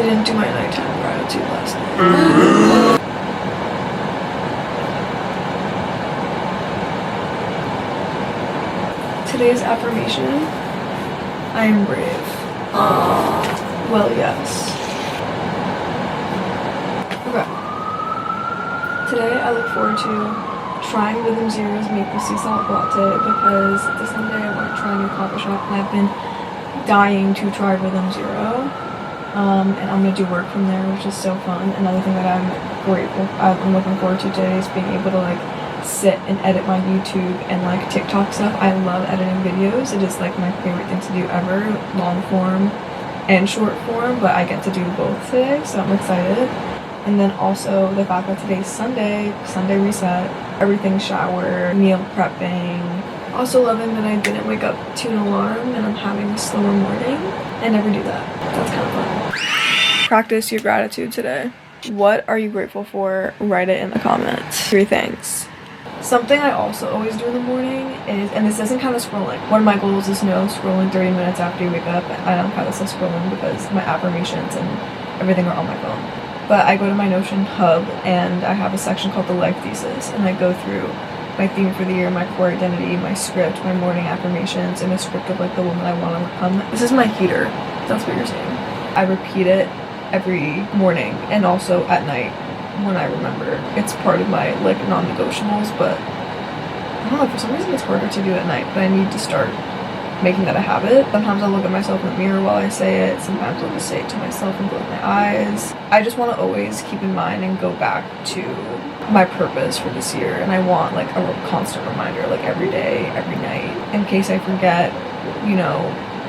didn't do my nighttime gratitude last night. Today's affirmation: I am brave. Well, yes. Okay. Today I look forward to trying Rhythm Zero's maple sea salt latte because this Sunday I want to try a new coffee shop and I've been dying to try Rhythm Zero. And I'm gonna do work from there, which is so fun. Another thing that I'm looking forward to today is being able to like sit and edit my YouTube and like TikTok stuff. I love editing videos. It is like my favorite thing to do ever, long form and short form, but I get to do both today, so I'm excited. And then also the fact that today's Sunday reset, everything shower, meal prepping. Also loving that I didn't wake up to an alarm and I'm having a slower morning. I never do that. That's kind of fun. Practice your gratitude today. What are you grateful for? Write it in the comments. 3 things. Something I also always do in the morning is, and this doesn't count as scrolling. One of my goals is no scrolling 30 minutes after you wake up. I don't count this as scrolling because my affirmations and everything are on my phone. But I go to my Notion hub and I have a section called the Life Thesis, and I go through my theme for the year, my core identity, my script, my morning affirmations, and a script of like the woman I want to become. This is my heater. That's what you're seeing. I repeat it every morning and also at night when I remember. It's part of my like non-negotiables, but I don't know, for some reason it's harder to do at night, but I need to start making that a habit. Sometimes I'll look at myself in the mirror while I say it. Sometimes I'll just say it to myself and close my eyes. I just want to always keep in mind and go back to my purpose for this year, and I want like a constant reminder, like every day, every night, in case I forget, you know,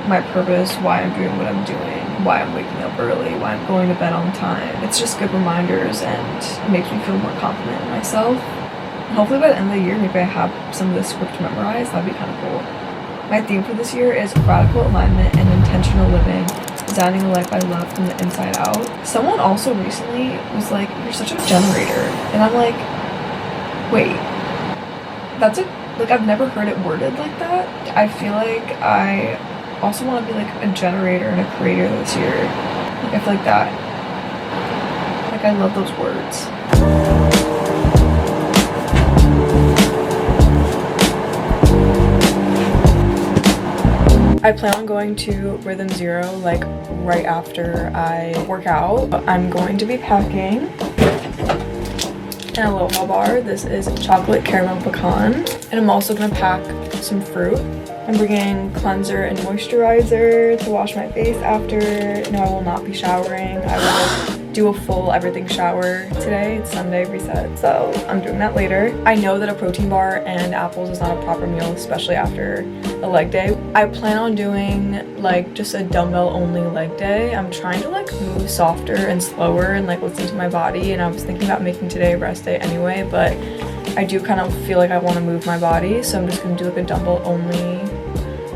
my purpose, why I'm doing what I'm doing, why I'm waking up early, why I'm going to bed on time. It's just good reminders and it makes me feel more confident in myself. And hopefully by the end of the year, maybe I have some of this script memorized. That'd be kind of cool. My theme for this year is radical alignment and intentional living, designing a life I love from the inside out. Someone also recently was like, you're such a generator. And I'm like, wait, that's like, I've never heard it worded like that. I feel like I also want to be like a generator and a creator this year. Like I feel like that, like I love those words. I plan on going to Rhythm Zero like right after I work out. I'm going to be packing an Aloha bar. This is chocolate caramel pecan. And I'm also gonna pack some fruit. I'm bringing cleanser and moisturizer to wash my face after. No, I will not be showering. I will do a full everything shower today. It's Sunday reset, so I'm doing that later. I know that a protein bar and apples is not a proper meal, especially after a leg day. I plan on doing like just a dumbbell only leg day. I'm trying to like move softer and slower and like listen to my body, and I was thinking about making today a rest day anyway, but I do kind of feel like I want to move my body, so I'm just gonna do like a dumbbell only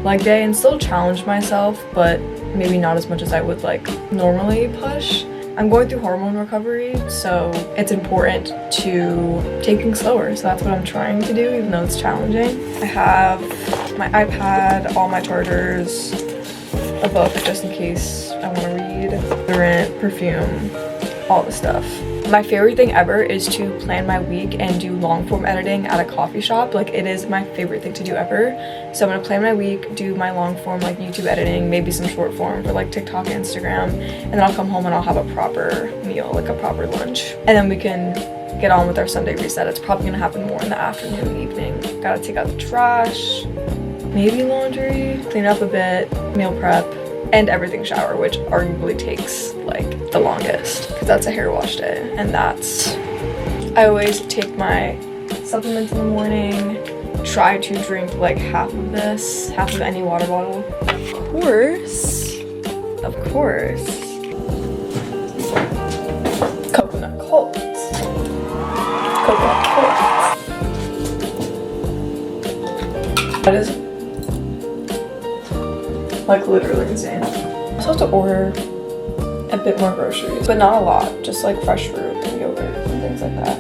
leg day and still challenge myself, but maybe not as much as I would like normally push. I'm going through hormone recovery, so it's important to take things slower, so that's what I'm trying to do, even though it's challenging. I have my iPad, all my chargers, a book just in case I want to read, deodorant, perfume, all the stuff. My favorite thing ever is to plan my week and do long form editing at a coffee shop. Like, it is my favorite thing to do ever. So I'm gonna plan my week, do my long form like YouTube editing, maybe some short form for like TikTok and Instagram, and then I'll come home and I'll have a proper meal, like a proper lunch. And then we can get on with our Sunday reset. It's probably gonna happen more in the afternoon, evening. Gotta take out the trash, maybe laundry, clean up a bit, meal prep, and everything shower, which arguably takes like the longest because that's a hair wash day. And I always take my supplements in the morning, try to drink like half of any water bottle. Of course, coconut cults. That is like literally insane. I'm supposed to order a bit more groceries, but not a lot, just like fresh fruit and yogurt and things like that.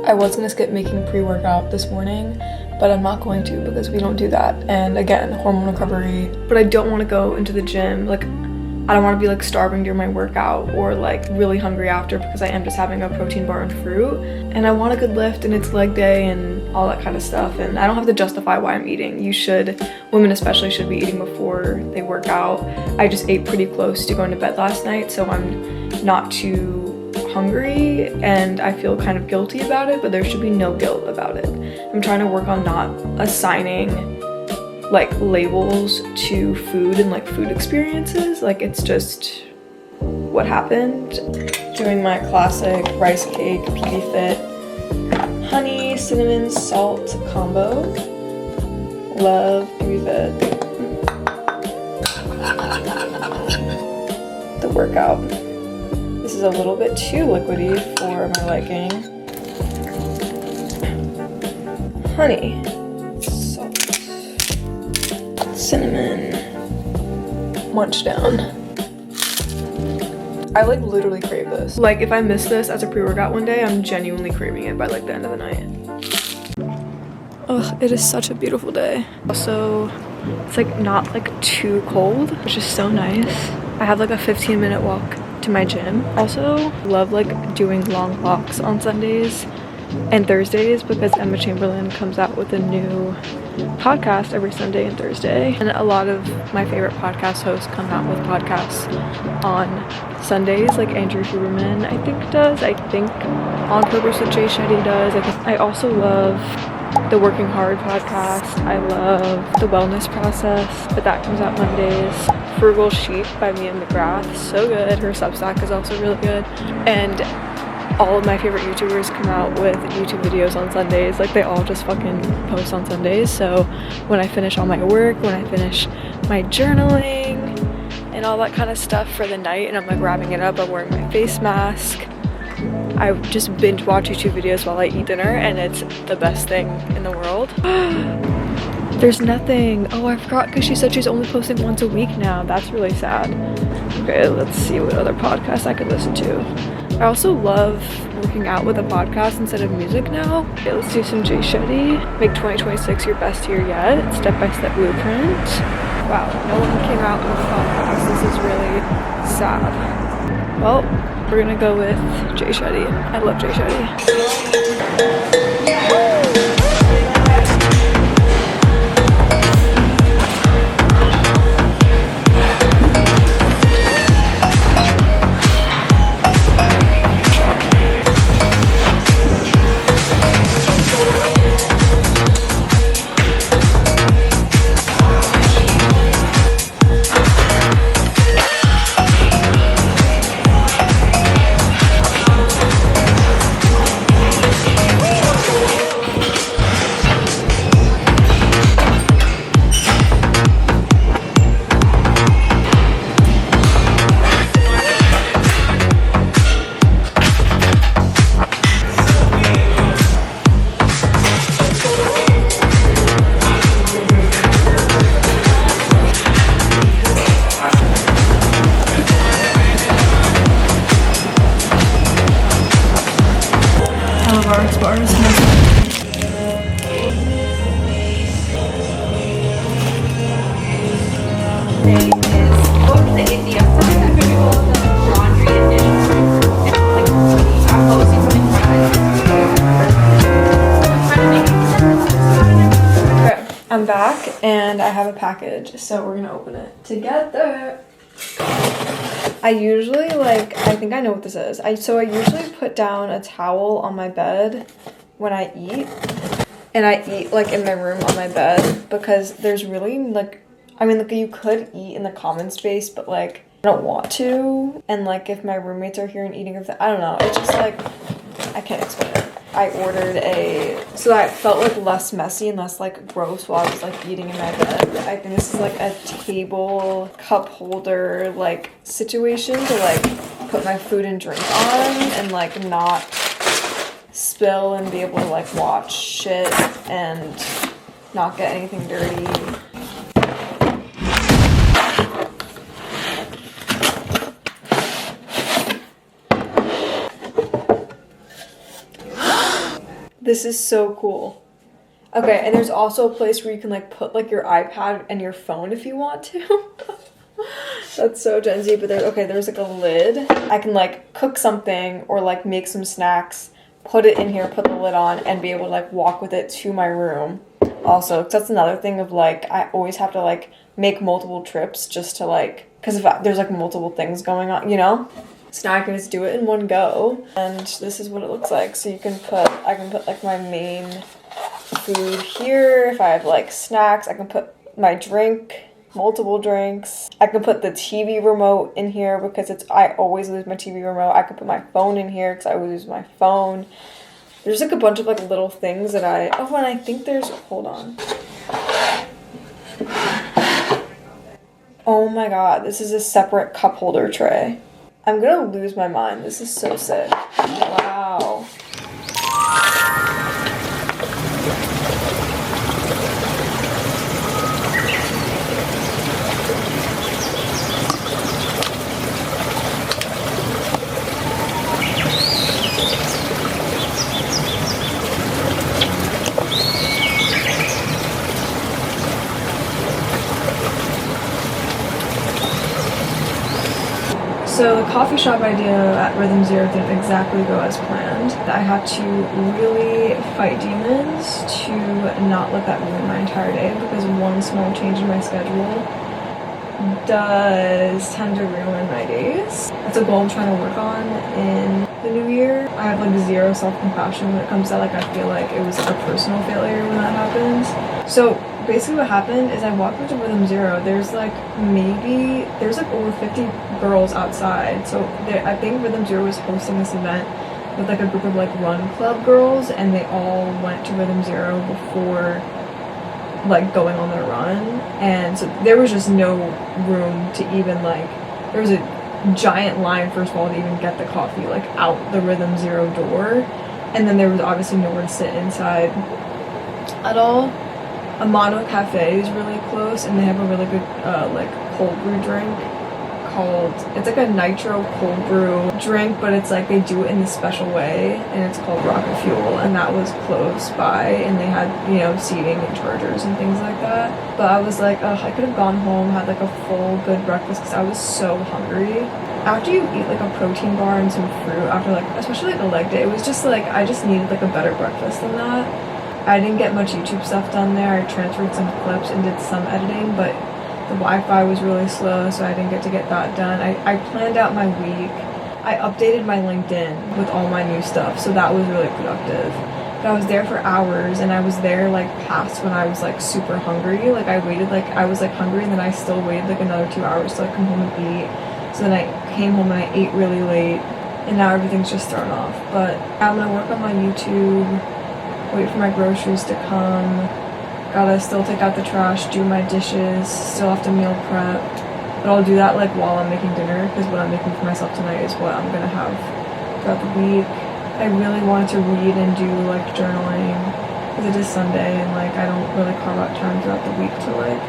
I was gonna skip making pre-workout this morning, but I'm not going to because we don't do that. And again, hormone recovery. But I don't want to go into the gym. Like, I don't want to be like starving during my workout or like really hungry after, because I am just having a protein bar and fruit. And I want a good lift, and it's leg day and all that kind of stuff. And I don't have to justify why I'm eating. You should, women especially, should be eating before they work out. I just ate pretty close to going to bed last night, so I'm not too hungry and I feel kind of guilty about it, but there should be no guilt about it. I'm trying to work on not assigning like labels to food and like food experiences. Like it's just what happened. Doing my classic rice cake, PB Fit, honey, cinnamon, salt combo. Love PB Fit. The workout. This is a little bit too liquidy for my liking. Honey, salt, cinnamon, munch down. I like literally crave this. Like if I miss this as a pre-workout one day, I'm genuinely craving it by like the end of the night. Ugh, it is such a beautiful day. Also, it's like not like too cold, which is so nice. I have like a 15-minute walk to my gym. Also, love like doing long walks on Sundays and Thursdays, because Emma Chamberlain comes out with a new podcast every Sunday and Thursday, and a lot of my favorite podcast hosts come out with podcasts on Sundays. Like Andrew Huberman I think does, I think On Purpose with Jay Shetty does. I also love the Working Hard podcast. I love The Wellness Process, but that comes out Mondays. Frugal Sheep by Mia McGrath, so good. Her Substack is also really good. And all of my favorite YouTubers come out with YouTube videos on Sundays. Like they all just fucking post on Sundays. So when I finish all my work, when I finish my journaling and all that kind of stuff for the night, and I'm like wrapping it up, I'm wearing my face mask, I just binge watch YouTube videos while I eat dinner, and it's the best thing in the world. There's nothing. Oh, I forgot, because she said she's only posting once a week now. That's really sad. Okay, let's see what other podcasts I could listen to. I also love working out with a podcast instead of music now. Okay, let's do some Jay Shetty. Make 2026 your best year yet. Step-by-step blueprint. Wow, no one came out with a podcast. This is really sad. Well, we're gonna go with Jay Shetty. I love Jay Shetty. I'm back and I have a package, so we're gonna open it together. I usually I think I know what this is. I usually put down a towel on my bed when I eat, and I eat like in my room on my bed, because there's really you could eat in the common space, but like I don't want to, and like if my roommates are here and eating I don't know, it's just like I can't explain it. I ordered so that it felt like less messy and less like gross while I was like eating in my bed. I think this is like a table cup holder like situation to like put my food and drink on and like not spill and be able to like watch shit and not get anything dirty. This is so cool. Okay, and there's also a place where you can like put like your iPad and your phone if you want to. That's so Gen Z, but there's like a lid. I can like cook something or like make some snacks, put it in here, put the lid on, and be able to like walk with it to my room. Also, 'cause that's another thing of like, I always have to like make multiple trips just to like, because if there's like multiple things going on, you know? So now I can just do it in one go. And this is what it looks like. So I can put like my main food here. If I have like snacks, I can put my drink, multiple drinks. I can put the TV remote in here because I always lose my TV remote. I could put my phone in here because I always lose my phone. There's like a bunch of like little things that and I think hold on. Oh my god, this is a separate cup holder tray. I'm gonna lose my mind. This is so sick. Wow. So the coffee shop idea at Rhythm Zero didn't exactly go as planned. I had to really fight demons to not let that ruin my entire day, because one small change in my schedule does tend to ruin my days. It's a goal I'm trying to work on in the new year. I have like zero self-compassion when it comes to like, I feel like it was like a personal failure when that happens. So basically what happened is I walked into Rhythm Zero. There's like over 50 girls outside. So I think Rhythm Zero was hosting this event with like a group of like run club girls, and they all went to Rhythm Zero before like going on their run. And so there was just no room to even like, there was a giant line first of all to even get the coffee like out the Rhythm Zero door, and then there was obviously nowhere to sit inside at all. Amano Cafe is really close, and they have a really good like cold brew drink it's like a nitro cold brew drink, but it's like they do it in this special way, and it's called Rocket Fuel, and that was close by, and they had, you know, seating and chargers and things like that. But I was like, ugh, I could have gone home, had like a full good breakfast, because I was so hungry. After you eat like a protein bar and some fruit, after like, especially like a leg day, it was just like, I just needed like a better breakfast than that. I didn't get much YouTube stuff done there. I transferred some clips and did some editing, but the Wi-Fi was really slow, so I didn't get to get that done. I planned out my week. I updated my LinkedIn with all my new stuff, so that was really productive. But I was there for hours, and I was there like past when I was like super hungry. Like I was like hungry, and then I still waited like another 2 hours to like come home and eat. So then I came home and I ate really late, and now everything's just thrown off. But I'm gonna work on my YouTube, wait for my groceries to come. Gotta still take out the trash, do my dishes, still have to meal prep. But I'll do that like while I'm making dinner, because what I'm making for myself tonight is what I'm gonna have throughout the week. I really wanted to read and do like journaling, because it is Sunday, and like I don't really carve out time throughout the week to like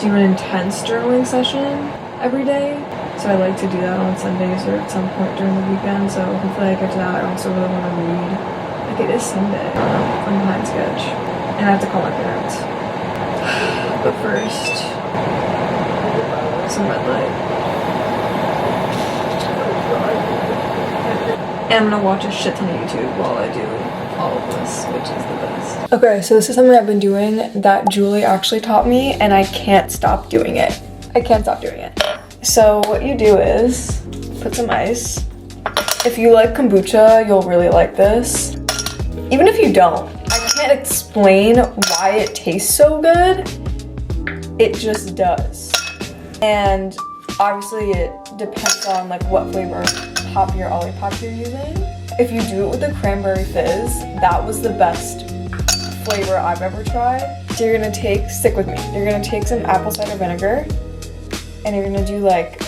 do an intense journaling session every day. So I like to do that on Sundays or at some point during the weekend, so hopefully I get to that. I also really want to read. Like it is Sunday, I'm behind sketch. And I have to call my parents. But first, some red light. And I'm gonna watch a shit ton of YouTube while I do all of this, which is the best. Okay, so this is something I've been doing that Julie actually taught me, and I can't stop doing it. I can't stop doing it. So what you do is put some ice. If you like kombucha, you'll really like this. Even if you don't, I can't explain why it tastes so good. It just does. And obviously it depends on like what flavor pop or Olipop you're using. If you do it with the cranberry fizz, that was the best flavor I've ever tried. So you're gonna stick with me. You're gonna take some apple cider vinegar, and you're gonna do like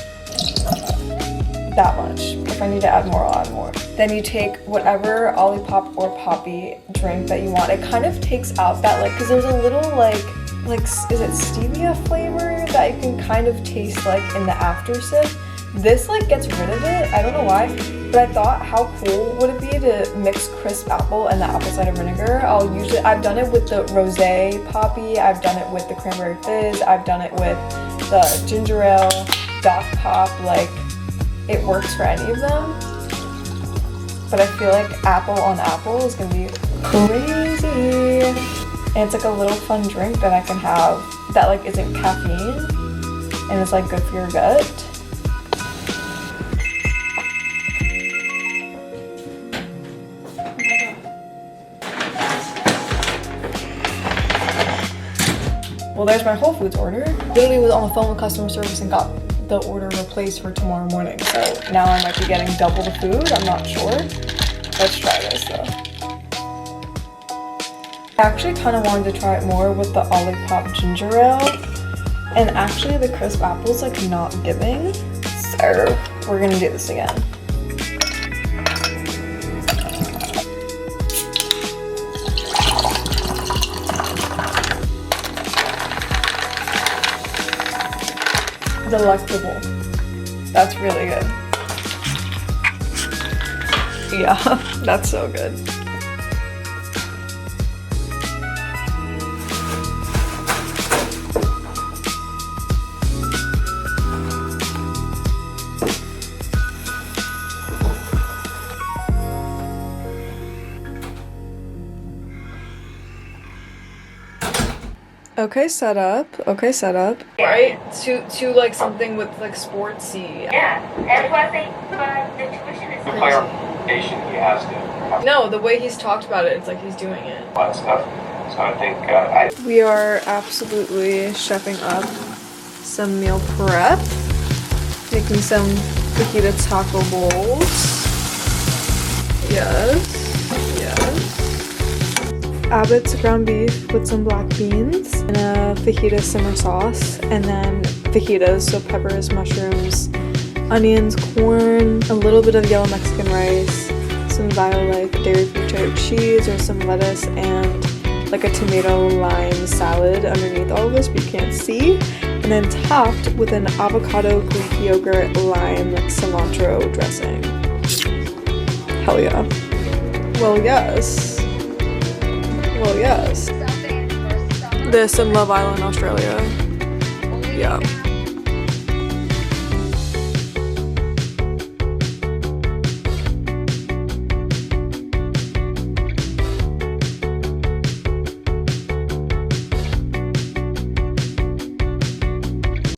that much. If I need to add more, I'll add more. Then you take whatever Olipop or Poppy drink that you want. It kind of takes out that like, cause there's a little like, is it stevia flavor that you can kind of taste like in the after sip? This like gets rid of it. I don't know why, but I thought how cool would it be to mix crisp apple and the apple cider vinegar. I've done it with the rosé Poppy. I've done it with the cranberry fizz. I've done it with the ginger ale, Doc Pop, like, it works for any of them. But I feel like apple on apple is gonna be crazy. And it's like a little fun drink that I can have that like isn't caffeine and it's like good for your gut. Well, there's my Whole Foods order. Literally was on the phone with customer service and got the order replaced for tomorrow morning. So now I might be getting double the food. I'm not sure. Let's try this though. I actually kind of wanted to try it more with the Olipop ginger ale. And actually the crisp apple's like not giving. So we're gonna do this again. Delectable. That's really good. Yeah, that's so good. Okay, set up. Okay, set up. Right? To like something with like sportsy. Yeah, and plus the tuition is The clarification he has to. No, the way he's talked about it, it's like he's doing it. A lot of stuff. So I think We are absolutely chefing up some meal prep. Making some fajita taco bowls. Yes. Abbott's ground beef with some black beans and a fajita simmer sauce, and then fajitas, so peppers, mushrooms, onions, corn, a little bit of yellow Mexican rice, some Violife dairy-free cheddar cheese or some lettuce, and like a tomato lime salad underneath all of this, but you can't see, and then topped with an avocado Greek yogurt lime cilantro dressing. Hell yeah. Well, yes. This in Love Island, Australia. Yeah.